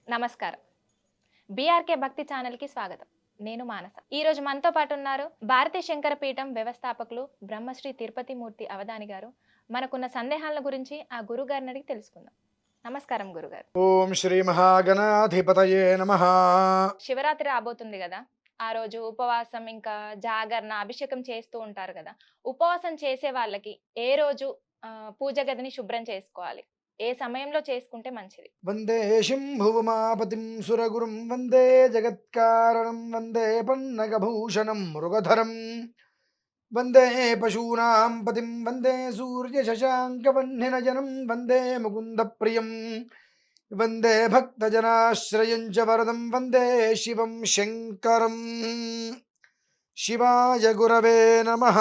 నమస్కారం. బీఆర్కే భక్తి ఛానల్‌కి స్వాగతం. నేను మానస. ఈరోజు మనతో పాటు ఉన్నారు భారతీ శంకర పీఠం వ్యవస్థాపకులు బ్రహ్మశ్రీ తిరుపతి మూర్తి అవధాని గారు. మనకున్న సందేహాల గురించి ఆ గురుగారిని అడిగి తెలుసుకుందాం. నమస్కారం గురుగారు. ఓం శ్రీ మహాగణాధిపతయే నమః. శివరాత్రి రాబోతుంది గదా! ఆ రోజు ఉపవాసం ఇంకా జాగరణ, అభిషేకం చేస్తూ ఉంటారు గదా! ఉపవాసం చేసే వాళ్ళకి ఏ రోజు పూజ గదిని శుభ్రం చేసుకోవాలి? ఏ సమయంలో చేసుకుంటే మంచిది? వందే శంభువుమాపతిం సురగురుం వందే జగత్కారణం వందే పన్నగభూషణం మృగధరం వందే పశూనాం పతిం వందే సూర్యశశాంకవహ్నినయనం వందే ముకుందప్రియం వందే భక్తజనాశ్రయం చ వరదం వందే శివం శంకరం. శివాయ గురవే నమః.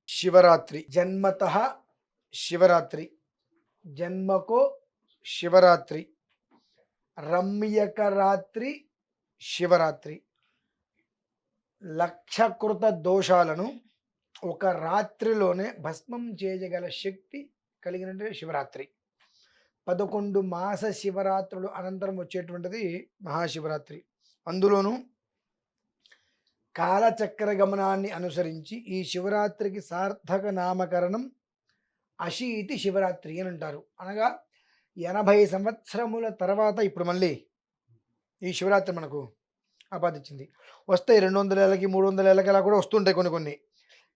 శివరాత్రి జన్మతః శివరాత్రి, జన్మకో శివరాత్రి, రమ్యక రాత్రి శివరాత్రి. లక్షకృత దోషాలను ఒక రాత్రిలోనే భస్మం చేయగల శక్తి కలిగినటువంటి శివరాత్రి. 11 మాస శివరాత్రులు అనంతరం వచ్చేటువంటిది మహాశివరాత్రి. అందులోనూ కాలచక్ర గమనాన్ని అనుసరించి ఈ శివరాత్రికి సార్థక నామకరణం అశీతి శివరాత్రి అని అంటారు. అనగా 80 సంవత్సరముల తర్వాత ఇప్పుడు మళ్ళీ ఈ శివరాత్రి మనకు ఆపాదించింది. వస్తాయి 200 ఏళ్ళకి 300 ఏళ్ళకి అలా కూడా వస్తుంటాయి కొన్ని కొన్ని.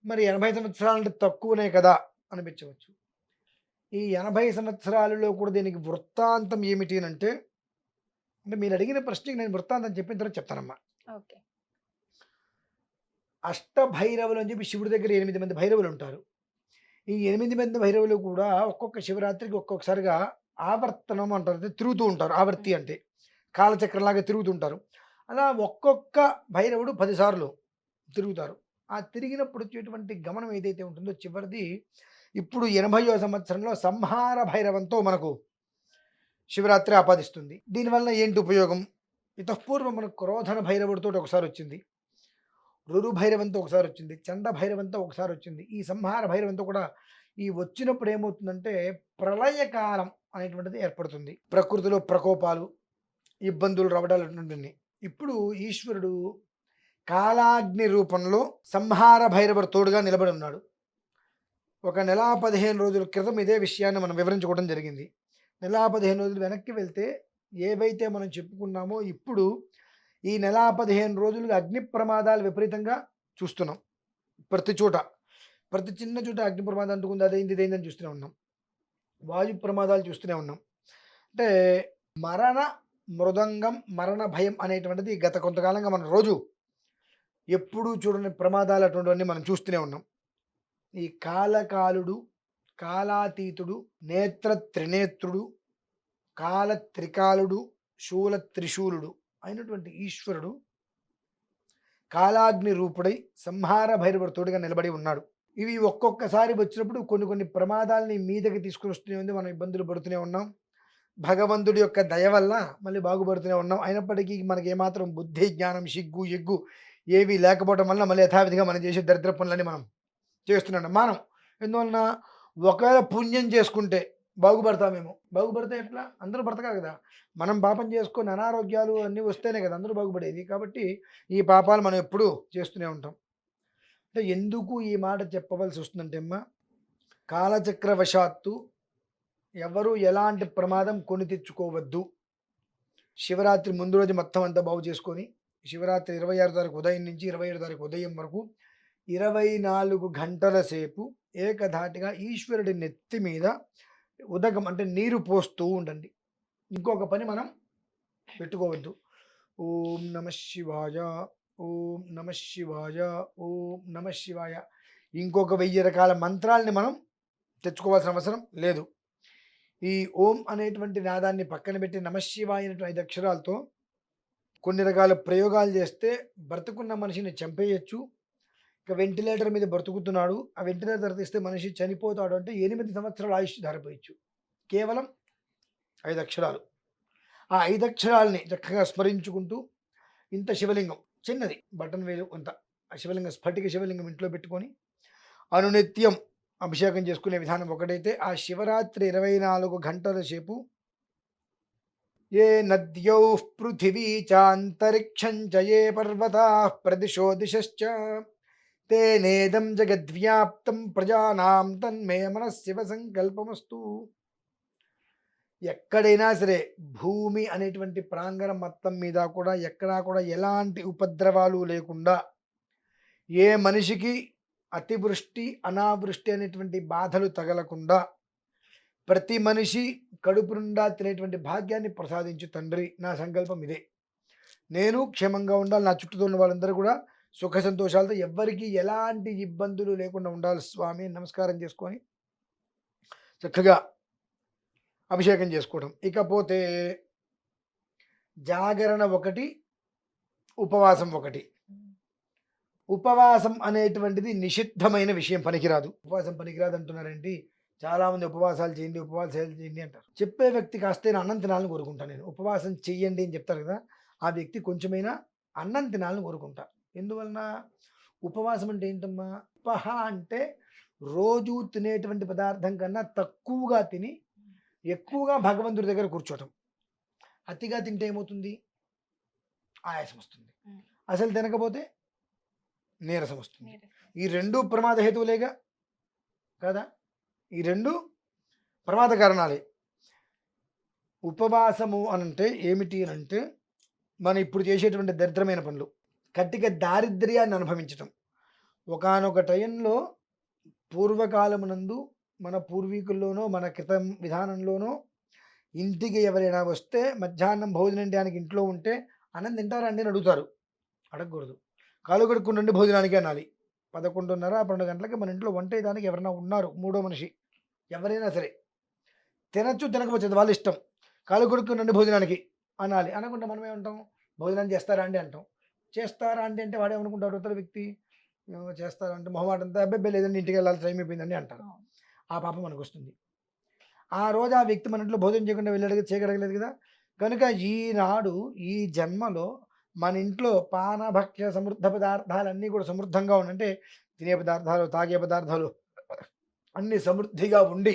మరి 80 సంవత్సరాలంటే తక్కువనే కదా అనిపించవచ్చు. ఈ 80 సంవత్సరాలలో కూడా దీనికి వృత్తాంతం ఏమిటి అంటే మీరు అడిగిన ప్రశ్నకి నేను వృత్తాంతం చెప్పిన తర్వాత చెప్తానమ్మా. ఓకే. అష్టభైరవులు అని చెప్పి శివుడి దగ్గర 8 మంది భైరవులు ఉంటారు. ఈ 8 మంది భైరవులు కూడా ఒక్కొక్క శివరాత్రికి ఒక్కొక్కసారిగా ఆవర్తనం అంటారు, అంటే తిరుగుతూ ఉంటారు. ఆవర్తి అంటే కాలచక్రంలాగా తిరుగుతుంటారు. అలా ఒక్కొక్క భైరవుడు 10 సార్లు తిరుగుతారు. ఆ తిరిగినప్పుడు వచ్చేటువంటి గమనం ఏదైతే ఉంటుందో చివరిది ఇప్పుడు 80వ సంవత్సరంలో సంహార భైరవంతో మనకు శివరాత్రి ఆపాదిస్తుంది. దీనివల్ల ఏంటి ఉపయోగం? ఇతఃపూర్వం మనకు క్రోధన భైరవుడితో ఒకసారి వచ్చింది, రురు భైరవంతో ఒకసారి వచ్చింది, చండ భైరవంతో ఒకసారి వచ్చింది. ఈ సంహార భైరవంతో కూడా ఈ వచ్చినప్పుడు ఏమవుతుందంటే ప్రళయకాలం అనేటువంటిది ఏర్పడుతుంది. ప్రకృతిలో ప్రకోపాలు, ఇబ్బందులు రావడాలు ఉంటుంది. ఇప్పుడు ఈశ్వరుడు కాలాగ్ని రూపంలో సంహార భైరవుడు తోడుగా నిలబడి ఉన్నాడు. ఒక నెల 15 రోజుల క్రితం ఇదే విషయాన్ని మనం వివరించుకోవడం జరిగింది. నెల 15 రోజులు వెనక్కి వెళ్తే ఏవైతే మనం చెప్పుకున్నామో ఇప్పుడు ఈ నెల 15 రోజులుగా అగ్ని ప్రమాదాలు విపరీతంగా చూస్తున్నాం. ప్రతి చోట, ప్రతి చిన్న చోట అగ్ని ప్రమాదం అంటుకుంది, అదైంది ఇదైందని చూస్తూనే ఉన్నాం. వాయు ప్రమాదాలు చూస్తూనే ఉన్నాం. అంటే మరణ మృదంగం, మరణ భయం అనేటువంటిది గత కొంతకాలంగా మనం రోజు ఎప్పుడూ చూడని ప్రమాదాలు అటువంటివన్నీ మనం చూస్తూనే ఉన్నాం. ఈ కాలకాలుడు, కాలాతీతుడు, నేత్ర త్రినేత్రుడు, కాల త్రికాలుడు, శూల త్రిశూలుడు అయినటువంటి ఈశ్వరుడు కాలాగ్ని రూపుడై సంహార భైరవుడు తోడుగా నిలబడి ఉన్నాడు. ఇవి ఒక్కొక్కసారి వచ్చినప్పుడు కొన్ని కొన్ని ప్రమాదాలని మీదకి తీసుకుని వస్తూనే ఉంది. మనం ఇబ్బందులు పడుతూనే ఉన్నాం. భగవంతుడి యొక్క దయ వల్ల మళ్ళీ బాగుపడుతూనే ఉన్నాం. అయినప్పటికీ మనకి ఏమాత్రం బుద్ధి, జ్ఞానం, సిగ్గు, ఎగ్గు ఏవి లేకపోవడం వల్ల మళ్ళీ యథావిధిగా మనం చేసే దరిద్ర పనులని మనం చేస్తున్నాం. మనం ఎందువలన ఒకవేళ పుణ్యం చేసుకుంటే బాగుపడతామేమో. బాగుపడితే ఎట్లా? అందరూ బ్రతకాలి కదా. మనం పాపం చేసుకొని అనారోగ్యాలు అన్నీ వస్తేనే కదా అందరూ బాగుపడేది. కాబట్టి ఈ పాపాలు మనం ఎప్పుడూ చేస్తూనే ఉంటాం. అంటే ఎందుకు ఈ మాట చెప్పవలసి వస్తుందంటే అమ్మ, కాలచక్రవశాత్తు ఎవరు ఎలాంటి ప్రమాదం కొని తెచ్చుకోవద్దు. శివరాత్రి ముందు రోజు మొత్తం అంతా బాగు చేసుకొని శివరాత్రి 26 తారీఖు ఉదయం నుంచి 27 తారీఖు ఉదయం వరకు 24 గంటల సేపు ఏకధాటిగా ఈశ్వరుడి నెత్తి మీద ఉదకం అంటే నీరు పోస్తూ ఉండండి. ఇంకొక పని మనం పెట్టుకోవద్దు. ఓం నమ శివాయ, ఓం నమ శివాయ, ఓం నమ శివాయ. ఇంకొక 1000 రకాల మంత్రాల్ని మనం తెచ్చుకోవాల్సిన అవసరం లేదు. ఈ ఓం అనేటువంటి నాదాన్ని పక్కన పెట్టి నమశివాయ అనేటువంటి 5 అక్షరాలతో కొన్ని రకాల ప్రయోగాలు చేస్తే బ్రతుకున్న మనిషిని చంపేయచ్చు. ఇక వెంటిలేటర్ మీద బ్రతుకుతున్నాడు, ఆ వెంటిలేటర్ తీస్తే మనిషి చనిపోతాడు అంటే 8 సంవత్సరాల ఆయుష్ ధారపోయచ్చు. కేవలం 5 అక్షరాలు. ఆ 5 అక్షరాలని చక్కగా స్మరించుకుంటూ ఇంత శివలింగం చిన్నది బటన్ వేలు అంత ఆ శివలింగం, స్ఫటిక శివలింగం ఇంట్లో పెట్టుకొని అనునిత్యం అభిషేకం చేసుకునే విధానం ఒకటైతే, ఆ శివరాత్రి 24 గంటల సేపు ఏ నద్యౌ పృథివీ చాంతరిక్షం చ ఏ పర్వతా ప్రదిశో దిశశ్చ తేనేదం జగద్వ్యాప్తం ప్రజానాం తన్మే మనస్సివ సంకల్పమస్తు. ఎక్కడైనా సరే భూమి అనేటువంటి ప్రాంగణం మొత్తం మీద కూడా ఎక్కడా కూడా ఎలాంటి ఉపద్రవాలు లేకుండా, ఏ మనిషికి అతివృష్టి అనావృష్టి అనేటువంటి బాధలు తగలకుండా ప్రతి మనిషి కడుపు నిండా తినేటువంటి భాగ్యాన్ని ప్రసాదించు తండ్రి. నా సంకల్పం ఇదే. నేను క్షేమంగా ఉండాలి, నా చుట్టూ ఉన్న వాళ్ళందరూ కూడా సుఖ సంతోషాలతో, ఎవ్వరికీ ఎలాంటి ఇబ్బందులు లేకుండా ఉండాలి స్వామి. నమస్కారం చేసుకొని చక్కగా అభిషేకం చేసుకోవడం. ఇకపోతే జాగరణ ఒకటి, ఉపవాసం ఒకటి. ఉపవాసం అనేటువంటిది నిషిద్ధమైన విషయం, పనికిరాదు. ఉపవాసం పనికిరాదు అంటున్నారేంటి? చాలామంది ఉపవాసాలు చేయండి, ఉపవాసాలు చేయండి అంటారు. చెప్పే వ్యక్తి కాస్తైనా అన్నం తినాలని కోరుకుంటాను నేను. ఉపవాసం చెయ్యండి అని చెప్తారు కదా, ఆ వ్యక్తి కొంచెమైనా అన్నం తినాలని కోరుకుంటా. ఎందువలన? ఉపవాసం అంటే ఏంటమ్మా? ఉపహ అంటే రోజు తినేటువంటి పదార్థం కన్నా తక్కువగా తిని ఎక్కువగా భగవంతుడి దగ్గర కూర్చోవటం. అతిగా తింటే ఏమవుతుంది? ఆయాసం వస్తుంది. అసలు తినకపోతే నీరసం వస్తుంది. ఈ రెండు ప్రమాద హేతువులేగా కదా, ఈ రెండు ప్రమాద కారణాలే. ఉపవాసము అనంటే ఏమిటి అనంటే, మనం ఇప్పుడు చేసేటువంటి దరిద్రమైన పనులు, కట్టిక దారిద్ర్యాన్ని అనుభవించటం. ఒకానొక టైంలో పూర్వకాలమునందు మన పూర్వీకుల్లోనో మన క్రితం విధానంలోనో ఇంటికి ఎవరైనా వస్తే మధ్యాహ్నం భోజనం చేయడానికి ఇంట్లో ఉంటే అన్నం తింటారా అండి అని అడుగుతారు. అడగకూడదు. కాలు కడుక్కుని భోజనానికి అనాలి. 11:30 12 గంటలకి మన ఇంట్లో వంట చేయడానికి ఎవరైనా ఉన్నారు, మూడో మనిషి ఎవరైనా సరే, తినచ్చు తినకపోతే వాళ్ళ ఇష్టం, కాలు కడుక్కుని భోజనానికి అనాలి. అనకుండా మనం ఏమంటాం? భోజనం చేస్తారా అండి అంటాం. చేస్తారా అండి అంటే వాడేమనుకుంటాడు అవతల వ్యక్తి? చేస్తారా అంటే మొహమాటంతో అబ్బాయి లేదండి ఇంటికి వెళ్ళాలి టైం అయిపోయిందండి అంటారు. ఆ పాపం మనకు వస్తుంది. ఆ రోజు ఆ వ్యక్తి మన ఇంట్లో భోజనం చేయకుండా చేయగలగలేదు కదా. కనుక ఈనాడు ఈ జన్మలో మన ఇంట్లో పానభక్ష్య సమృద్ధ పదార్థాలన్నీ కూడా సమృద్ధంగా ఉండంటే, తినే పదార్థాలు తాగే పదార్థాలు అన్నీ సమృద్ధిగా ఉండి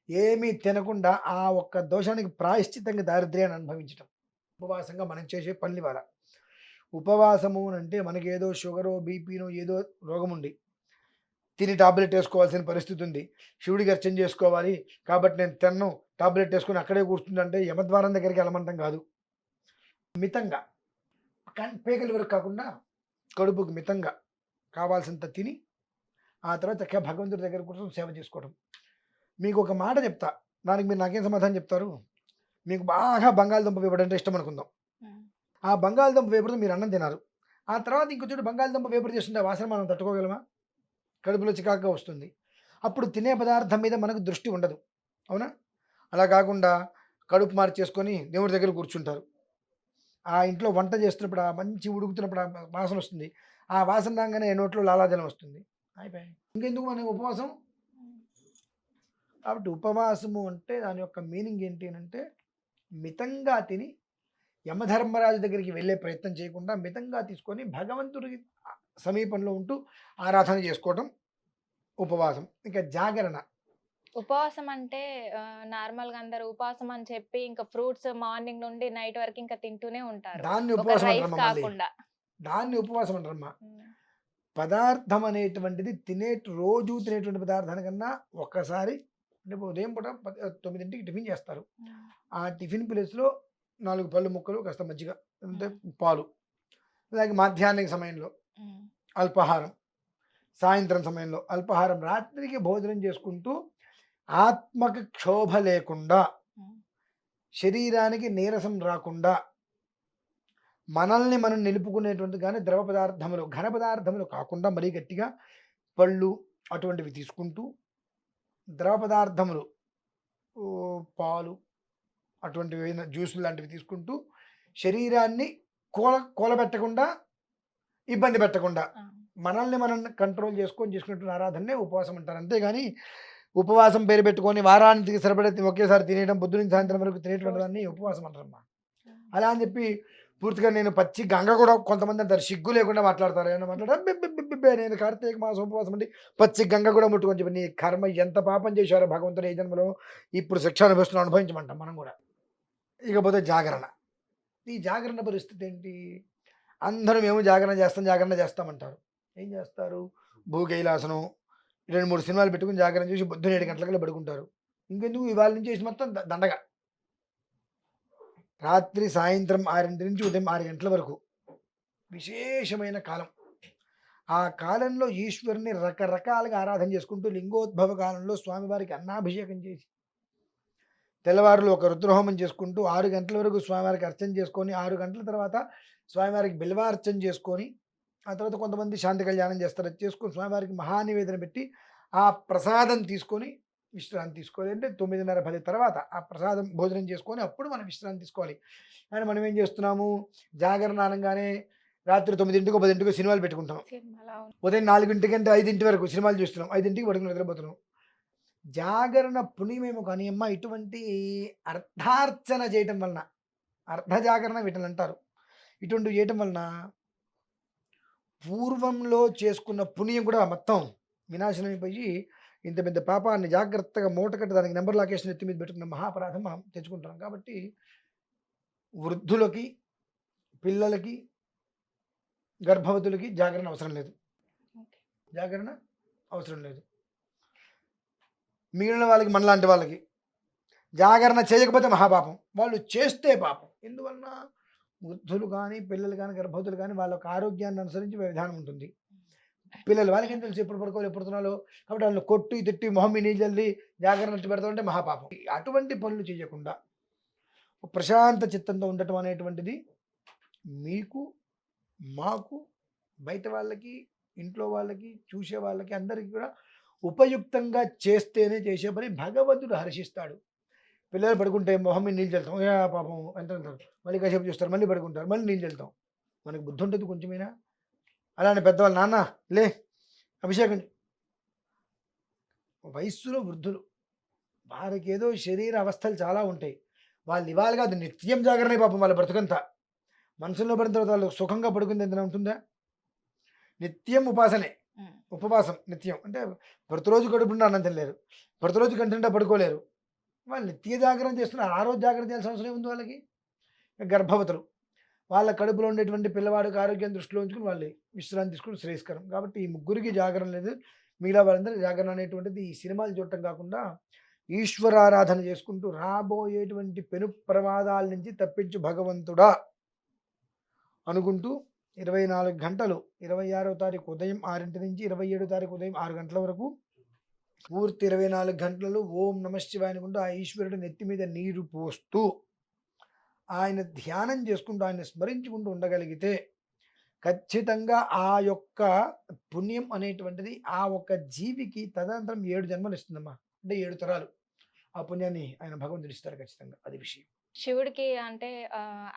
ఏమీ తినకుండా ఆ ఒక్క దోషానికి ప్రాయశ్చిత్తంగా దారిద్ర్యాన్ని అనుభవించటం ఉపవాసంగా మనం చేసే పనులు. ఇవాళ ఉపవాసము అంటే మనకి ఏదో షుగరో బీపీనో ఏదో రోగం ఉండి తిని టాబ్లెట్ వేసుకోవాల్సిన పరిస్థితి ఉంది, శివుడికి అర్చన చేసుకోవాలి కాబట్టి నేను తిన్ను, టాబ్లెట్ వేసుకొని అక్కడే కూర్చుందంటే యమద్వారం దగ్గరికి వెళ్ళమంటాం కాదు. మితంగా, పేకల వరకు కాకుండా కడుపుకి మితంగా కావాల్సినంత తిని ఆ తర్వాత చక్కగా భగవంతుడి దగ్గర కోసం సేవ చేసుకోవడం. మీకు ఒక మాట చెప్తా, దానికి మీరు నాకేం సమాధానం చెప్తారు? మీకు బాగా బంగాళదుంప వేపుడు అంటే ఇష్టం అనుకుందాం. ఆ బంగాళదుంప వేపుడు మీరు అన్నం తినారు, ఆ తర్వాత ఇంకొంచెం బంగాళదుంప వేపుడు చేస్తుంటే ఆ వాసన మనం తట్టుకోగలమా? కడుపులో చికాకుగా వస్తుంది. అప్పుడు తినే పదార్థం మీద మనకు దృష్టి ఉండదు, అవునా? అలా కాకుండా కడుపు మార్చేసుకొని దేవుడి దగ్గర కూర్చుంటారు. ఆ ఇంట్లో వంట చేస్తున్నప్పుడు ఆ మంచి ఉడుకుతున్నప్పుడు ఆ వాసన వస్తుంది, ఆ వాసన రాగానే నోట్లో లాలాజలం వస్తుంది, అయిపోయి ఇంకెందుకు మన ఉపవాసం? కాబట్టి ఉపవాసము అంటే దాని యొక్క మీనింగ్ ఏంటి అంటే, మితంగా తిని యమధర్మరాజు దగ్గరికి వెళ్ళే ప్రయత్నం చేయకుండా మితంగా తీసుకొని భగవంతుడి సమీపంలో ఉంటూ ఆరాధన చేసుకోవటం ఉపవాసం. ఇంకా జాగరణ. ఉపవాసం అంటే నార్మల్‌గా అందరూ ఉపవాసం అని చెప్పి ఇంకా ఫ్రూట్స్ మార్నింగ్ నుండి నైట్ వరకు ఇంకా తింటూనే ఉంటారు. దాన్ని ఒక ఉపవాసం రైస్ అంటారమ్మా. మళ్ళీ కాకుండా. దాన్ని ఉపవాసం అంటారమ్మా. హ్మ్. పదార్థం అనేటువంటిది రోజు తినేటువంటి పదార్థానికన్నా ఒక్కసారి అంటే ఉదయం పూట 9కి టిఫిన్ చేస్తారు. ఆ టిఫిన్ ప్లేస్లో 4 పళ్ళు ముక్కలు కాస్త మజ్జిగ అంటే పాలు, అలాగే మధ్యాహ్నం సమయంలో అల్పాహారం, సాయంత్రం సమయంలో అల్పాహారం, రాత్రికి భోజనం చేసుకుంటూ ఆత్మకి క్షోభ లేకుండా, శరీరానికి నీరసం రాకుండా మనల్ని మనం నిలుపుకునేటువంటి కానీ ద్రవ పదార్థములు ఘన పదార్థములు కాకుండా మరీ గట్టిగా పళ్ళు అటువంటివి తీసుకుంటూ, ద్రవ పదార్థములు పాలు అటువంటివి జ్యూసులు లాంటివి తీసుకుంటూ శరీరాన్ని కూలబెట్టకుండా, ఇబ్బంది పెట్టకుండా మనల్ని మనం కంట్రోల్ చేసుకున్నటువంటి ఆరాధనే ఉపవాసం అంటారు. అంతేగాని ఉపవాసం పేరు పెట్టుకొని వారానికి సరిపడే ఒకేసారి తినేయడం, పొద్దు నుంచి సాయంత్రం వరకు తినేటువంటి దాన్ని ఉపవాసం అంటారమ్మా. అలా అని చెప్పి పూర్తిగా నేను పచ్చి గంగ కూడా కొంతమంది అంటారు, సిగ్గు లేకుండా మాట్లాడతారు. ఏమన్నా మాట్లాడే నేను కార్తీక మాసం ఉపవాసం అంటే పచ్చి గంగ కూడా ముట్టుకొని చెప్పి నీ కర్మ ఎంత పాపం చేశారో భగవంతుడు ఈ జన్మలో ఇప్పుడు శిక్ష అనుభవిస్తున్నాం, అనుభవించమంటాం మనం కూడా. ఇకపోతే జాగరణ. ఈ జాగరణ పరిస్థితి ఏంటి? అందరూ మేము జాగరణ చేస్తాం, జాగరణ చేస్తామంటారు. ఏం చేస్తారు? భూకైలాసనం 2, 3 సినిమాలు పెట్టుకొని జాగరణ చూసి పొద్దున్న 7 గంటలకల్లా పడుకుంటారు. ఇంకెందుకు ఇవాళ నుంచి చేసి మొత్తం దండగ. రాత్రి సాయంత్రం 6 నుంచి ఉదయం 6 గంటల వరకు విశేషమైన కాలం. ఆ కాలంలో ఈశ్వరుని రకరకాలుగా ఆరాధన చేసుకుంటూ లింగోద్భవ కాలంలో స్వామివారికి అన్నాభిషేకం చేసి తెల్లవారులు ఒక రుద్రహోమం చేసుకుంటూ 6 గంటల వరకు స్వామివారికి అర్చన చేసుకొని 6 గంటల తర్వాత స్వామివారికి బిల్వార్చన చేసుకొని ఆ తర్వాత కొంతమంది శాంతి కళ్యాణం చేస్తారు. అది చేసుకొని స్వామివారికి మహానివేదన పెట్టి ఆ ప్రసాదం తీసుకొని విశ్రాంతి తీసుకోవాలి. అంటే 9:30, 10 తర్వాత ఆ ప్రసాదం భోజనం చేసుకొని అప్పుడు మనం విశ్రాంతి తీసుకోవాలి. కానీ మనం ఏం చేస్తున్నాము? జాగరణ అనగానే రాత్రి 9:00కో 10:00కో సినిమాలు పెట్టుకుంటాం. సినిమాలో అవును. ఉదయం 4 అంటే 5 వరకు సినిమాలు చూస్తున్నాం. 5కి పడుకుని నిద్రపోతున్నాం. జాగరణ పుణ్యమేమో కానీ అమ్మ ఇటువంటి అర్ధార్చన చేయటం వలన అర్ధ జాగరణ వీటిని అంటారు. ఇటువంటివి చేయటం వలన పూర్వంలో చేసుకున్న పుణ్యం కూడా మొత్తం వినాశనం అయిపోయి ఇంత పెద్ద పాపాన్ని జాగ్రత్తగా మూటకట్టి దానికి నెంబర్ లాకేషన్ ఎత్తి మీద పెట్టుకున్న మహాపరాధం మనం తెచ్చుకుంటాం. కాబట్టి వృద్ధులకి, పిల్లలకి, గర్భవతులకి జాగరణ అవసరం లేదు. ఓకే. జాగరణ అవసరం లేదు. మిగిలిన వాళ్ళకి మనలాంటి వాళ్ళకి జాగరణ చేయకపోతే మహాపాపం, వాళ్ళు చేస్తే పాపం. ఎందువలన? వృద్ధులు కానీ, పిల్లలు కానీ, గర్భవతులు కానీ వాళ్ళ యొక్క ఆరోగ్యాన్ని అనుసరించి విధానం ఉంటుంది. పిల్లలు వాళ్ళకి ఏం తెలుసు ఎప్పుడు పడుకోవాలి, ఎప్పుడు తినాలో. కాబట్టి వాళ్ళని కొట్టి తిట్టి మొహం మీద నీళ్ళు చల్లి జాగరణ ఎత్తి పెడతామంటే మహాపాపం. అటువంటి పనులు చేయకుండా ప్రశాంత చిత్తంతో ఉండటం అనేటువంటిది మీకు, మాకు, బయట వాళ్ళకి, ఇంట్లో వాళ్ళకి, చూసే వాళ్ళకి అందరికీ కూడా ఉపయుక్తంగా చేస్తేనే చేసే పని భగవంతుడు హర్షిస్తాడు. పిల్లలు పడుకుంటే మొహం మీద నీళ్ళు చల్లుతాం, పాపం ఎంత అంటారు, మళ్ళీ కాసేపు చూస్తారు, మళ్ళీ పడుకుంటారు, మళ్ళీ నీళ్ళు చల్లుతాం. మనకు బుద్ధి ఉంటుంది కొంచెమైనా. అలానే పెద్దవాళ్ళు నాన్న లే అభిషేకం. వయస్సులో వృద్ధులు వారికి ఏదో శరీర అవస్థలు చాలా ఉంటాయి. వాళ్ళు ఇవాళ కాదు నిత్యం జాగరణే పాపం వాళ్ళ బ్రతుకంతా. మనసులో పడిన తర్వాత వాళ్ళు సుఖంగా పడుకుంది ఎంత ఉంటుందా? నిత్యం ఉపాసనే, ఉమ్. ఉపవాసం నిత్యం. అంటే ప్రతిరోజు కడుపుండా అన్నం తినలేరు, ప్రతిరోజు కంటిండా పడుకోలేరు. వాళ్ళు నిత్య జాగరణ చేస్తున్నారు. ఆ రోజు జాగ్రత్త చేయాల్సిన అవసరం ఏముంది వాళ్ళకి? గర్భవతులు వాళ్ళ కడుపులో ఉండేటువంటి పిల్లవాడికి ఆరోగ్యం దృష్టిలో ఉంచుకుని వాళ్ళు విశ్రాంతి తీసుకుని శ్రేయస్కరం. కాబట్టి ఈ ముగ్గురికి జాగరణ లేదు. మిగతా వాళ్ళందరూ జాగరణ అనేటువంటిది ఈ సినిమాలు చూడటం కాకుండా ఈశ్వరారాధన చేసుకుంటూ రాబోయేటువంటి పెను ప్రమాదాల నుంచి తప్పించు భగవంతుడా అనుకుంటూ 24 గంటలు 26వ తారీఖు ఉదయం 6 నుంచి 27వ తారీఖు ఉదయం 6 గంటల వరకు పూర్తి 24 గంటలు ఓం నమఃశివాయ అనుకుంటూ ఆ ఈశ్వరుడి నెత్తి మీద నీరు పోస్తూ ఆయన ధ్యానం చేసుకుంటూ ఆయన స్మరించుకుంటూ ఉండగలిగితే ఖచ్చితంగా ఆ యొక్క పుణ్యం అనేటువంటిది ఆ ఒక్క జీవికి తదనంతరం 7 జన్మలు ఇస్తుందమ్మా. అంటే 7 తరాలు ఆ పుణ్యాన్ని ఆయన భగవంతుడు ఇస్తారు ఖచ్చితంగా. అది విషయం. శివుడికి అంటే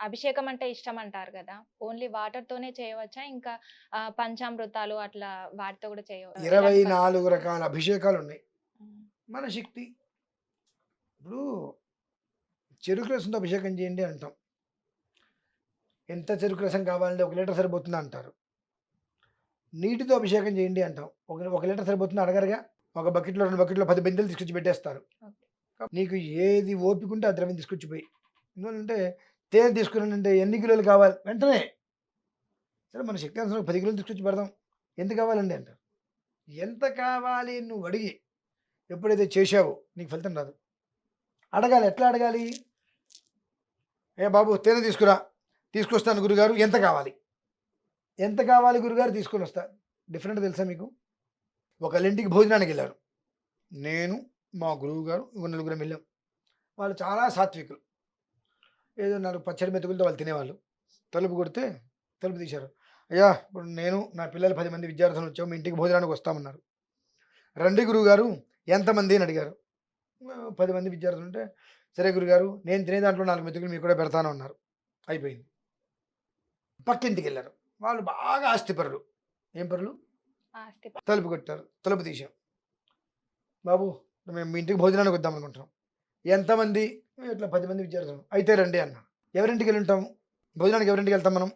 అభిషేకం అంటే ఇష్టం అంటారు కదా, ఓన్లీ వాటర్ తోనే చేయవచ్చా, ఇంకా పంచామృతాలు అట్లా వాటితో కూడా చేయవచ్చు? 24 రకాల అభిషేకాలు ఉన్నాయి. మన శక్తి. ఇప్పుడు చెరుకు రసంతో అభిషేకం చేయండి అంటాం. ఎంత చెరుకు రసం కావాలంటే 1 లీటర్ సరిపోతుందా అంటారు. నీటితో అభిషేకం చేయండి అంటాం. 1 లీటర్ సరిపోతుందా అడగరుగా. ఒక బకెట్లో 2 బకెట్లో 10 బిందెలు తీసుకొచ్చి పెట్టేస్తారు. నీకు ఏది ఓపిక ఉంటే ఆ ద్రవ్యం తీసుకొచ్చిపోయి. ఎందుకంటే తేనె తీసుకున్నానంటే ఎన్ని కిలోలు కావాలి వెంటనే. సరే మన శక్తి అనుసారం 10 కిలోలు తీసుకొచ్చి పెడదాం. ఎంత కావాలండి అంటారు. ఎంత కావాలి నువ్వు అడిగి ఎప్పుడైతే చేశావో నీకు ఫలితం రాదు. అడగాలి. ఎట్లా అడగాలి? ఏ బాబు తేనె తీసుకురా. తీసుకొస్తాను గురుగారు. ఎంత కావాలి? ఎంత కావాలి గురుగారు? తీసుకొని వస్తా. డిఫరెంట్ తెలుసా మీకు? ఒకళ్ళింటికి భోజనానికి వెళ్ళారు. నేను మా గురువు గారు ఇంకో 4 వెళ్ళాం. వాళ్ళు చాలా సాత్వికులు. ఏదో 4 పచ్చడి మెతుకులతో వాళ్ళు తినేవాళ్ళు. తలుపు కొడితే తలుపు తీశారు. అయ్యా ఇప్పుడు నేను నా పిల్లలు 10 మంది విద్యార్థులు వచ్చాము, మీ ఇంటికి భోజనానికి వస్తామన్నారు. రండి గురువుగారు ఎంతమంది అని అడిగారు. 10 మంది విద్యార్థులు ఉంటే సరే గురుగారు నేను తినే దాంట్లో 4 మెతుకులు మీకు కూడా పెడతాను అన్నారు. అయిపోయింది. పక్కింటికి వెళ్ళారు. వాళ్ళు బాగా ఆస్తిపరులు. ఏం పరులు? ఆస్తి. తలుపు కొట్టారు. తలుపు తీసాం. బాబు మేము మీ ఇంటికి భోజనానికి వద్దాం అనుకుంటున్నాం. ఎంతమంది? ఇట్లా 10 మంది విద్యార్థులు. అయితే రండి అన్నారు. ఎవరింటికి వెళ్ళి ఉంటాము? భోజనానికి ఎవరింటికి వెళ్తాం మనం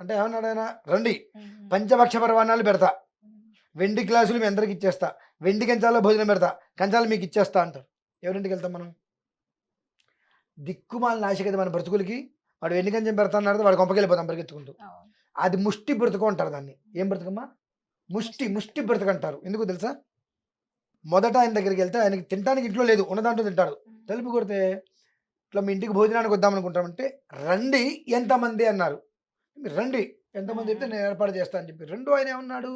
అంటే ఏమన్నాడు ఆయన? రండి పంచభక్ష పరవాణాలు పెడతా, వెండి గ్లాసులు మీ అందరికి ఇచ్చేస్తా, వెండి కంచాల్లో భోజనం పెడతా, కంచాలు మీకు ఇచ్చేస్తా అంటారు. ఎవరింటికి వెళ్తాం మనం? దిక్కుమాలిన ఆశ కదా మన బ్రతుకులకి. వాడు ఎన్ని గంజం పెడతాన్నారో వాడు కొంపకెళ్ళిపోతాం పరిగెత్తుకుంటూ. అవును. అది ముష్టి బ్రతుకు అంటారు దాన్ని. ఏం బ్రతుకమ్మా? ముష్టి ముష్టి బ్రతుకు అంటారు. ఎందుకో తెలుసా? మొదట ఆయన దగ్గరికెళ్తే ఆయనకి తినటానికి ఇంట్లో లేదు. ఉన్న దాంట్లో తింటాడు. తలుపు కొడితే, "ఇట్లా మీ ఇంటికి భోజనానికి వద్దాం అనుకుంటామంటే," "రండి ఎంతమంది" అన్నారు. "మీరు రండి. ఎంతమంది అయితే నేను ఏర్పాటు చేస్తా" అని చెప్పి. రెండో ఆయన ఏమన్నాడు?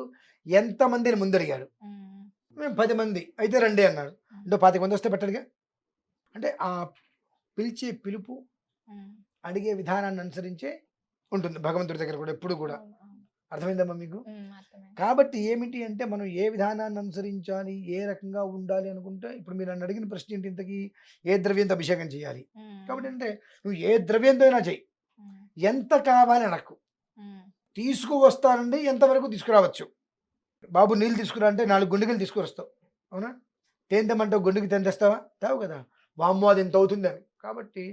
ఎంతమంది అని ముందడిగాడు. ఉమ్, మేము 10 మంది. అయితే రండి అన్నాడు. ఇంకో 25 మంది వస్తే పెట్టడుగా. అంటే ఆ పిలిచే పిలుపు, ఉమ్, అడిగే విధానాన్ని అనుసరించే ఉంటుంది భగవంతుడి దగ్గర కూడా ఎప్పుడు కూడా. అవును, అవును. అర్థమైందమ్మా మీకు? అర్థమైంది. కాబట్టి ఏమిటి అంటే మనం ఏ విధానాన్ని అనుసరించాలి, ఏ రకంగా ఉండాలి అనుకుంటే ఇప్పుడు మీరు నన్ను అడిగిన ప్రశ్న ఏంటి ఇంతకీ? ఏ ద్రవ్యంతో అభిషేకం చేయాలి? కాబట్టి అంటే నువ్వు ఏ ద్రవ్యంతో అయినా చెయ్యి. ఎంత కావాలి అనకు. తీసుకువస్తానండి ఎంతవరకు తీసుకురావచ్చు. బాబు నీళ్ళు తీసుకురా అంటే 4 గుండిగలు తీసుకొస్తావు. అవునా? తేనె తెమ్మంటే ఒక గుండికి తేనె తెస్తావా? తేవు కదా! వామ్మో! అది ఇంత అవుతుందని. కాబట్టి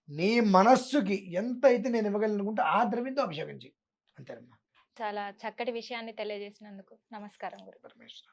నీ మనస్సుకి ఎంత అయితే నేను ఇవ్వగలను అనుకుంటే ఆ ద్రవ్యంతో అభిషేకం చెయ్యి. అంతేనమ్మా. చాలా చక్కటి విషయాన్ని తెలియజేసినందుకు నమస్కారం గురు. పరమేశ్వర.